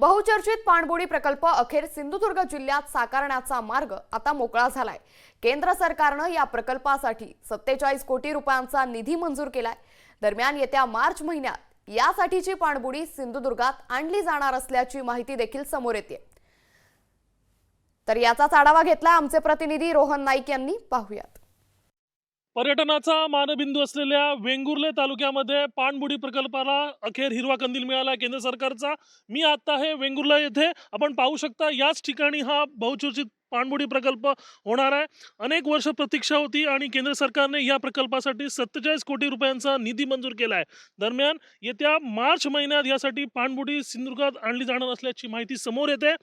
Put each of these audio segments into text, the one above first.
बहुचर्चित पाणबुडी प्रकल्प अखेर सिंधुदुर्ग जिल्ह्यात साकारण्याचा मार्ग आता मोकळा झालाय। केंद्र सरकारने या प्रकल्पासाठी 47 कोटी रुपयांचा निधी मंजूर केलाय। दरम्यान येत्या मार्च महिन्यात यासाठीची पाणबुडी सिंधुदुर्गात आणली जाणार असल्याची माहिती देखील समोर येते। तर याचाच आढावा घेतला आमचे प्रतिनिधी रोहन नाईक यांनी। पाहूयात। पर्यटनाचा मानबिंदू असलेल्या वेंगुर्ले तालुक्यामध्ये पाणबुडी प्रकल्पाला अखेर हिरवा कंदील मिळाला केंद्र सरकारचा। मी आता आहे वेंगुर्ला येथे। आपण पाहू शकता याच ठिकाणी हा बहुचर्चित पाणबुडी प्रकल्प होणार आहे। अनेक वर्ष प्रतीक्षा होती आणि केंद्र सरकारने या प्रकल्पासाठी 47 कोटी रुपयांचा निधी मंजूर केला आहे। दरम्यान येत्या मार्च महिन्यात यासाठी पाणबुडी सिंधुदुर्गात आणली जाणार असल्याची माहिती समोर येते।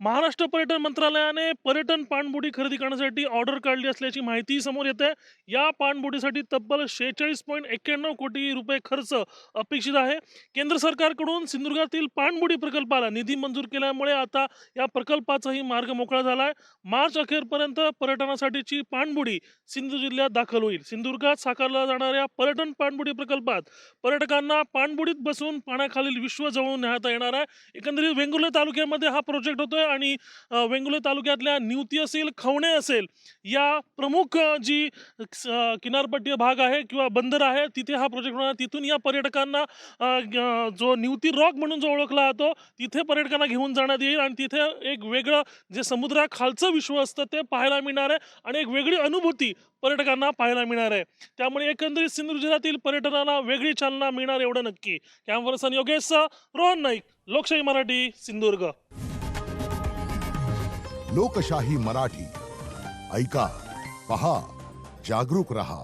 महाराष्ट्र पर्यटन मंत्रालयाने पर्यटन पाणबुडी खरेदी करण्यासाठी ऑर्डर काढली असल्याची माहिती समोर येते। या पाणबुडीसाठी तब्बल 46.91 कोटी रुपये खर्च अपेक्षित आहे। केंद्र सरकारकडून सिंधुदुर्गातील पाणबुडी प्रकल्पाला निधी मंजूर केल्यामुळे आता या प्रकल्पाचाही मार्ग मोकळा झाला आहे। मार्च अखेरपर्यंत पर्यटनासाठीची पाणबुडी सिंधुदुर्ग जिल्ह्यात दाखल होईल। सिंधुदुर्गात साकारला जाणाऱ्या पर्यटन पाणबुडी प्रकल्पात पर्यटकांना पाणबुडीत बसून पाण्याखालील विश्व जवळून न्याहाळता येणार आहे। एकंदरीत वेंगुर्ले तालुक्यामध्ये हा प्रोजेक्ट होतोय आणि वेंगुर्ले तालुक्यातल्या निवती असेल, खवणे असेल, या प्रमुख जी किनारपट्टी भाग आहे किंवा बंदर आहे तिथे हा प्रोजेक्ट होणार। तिथून या पर्यटकांना जो निवती रॉक म्हणून जो ओळखला जातो तिथे पर्यटकांना घेऊन जाण्यात येईल आणि तिथे एक वेगळं जे समुद्राखालचं विश्व असतं ते पाहायला मिळणार आहे आणि एक वेगळी अनुभूती पर्यटकांना पाहायला मिळणार आहे। त्यामुळे एकंदरीत सिंधुदुर्ग जिल्ह्यातील पर्यटनाला वेगळी चालना मिळणार एवढं नक्की। कॅमेरापर्सन योगेश रोहन नाईक, लोकशाही मराठी, सिंधुदुर्ग। लोकशाही मराठी ऐका, पहा, जागरूक रहा।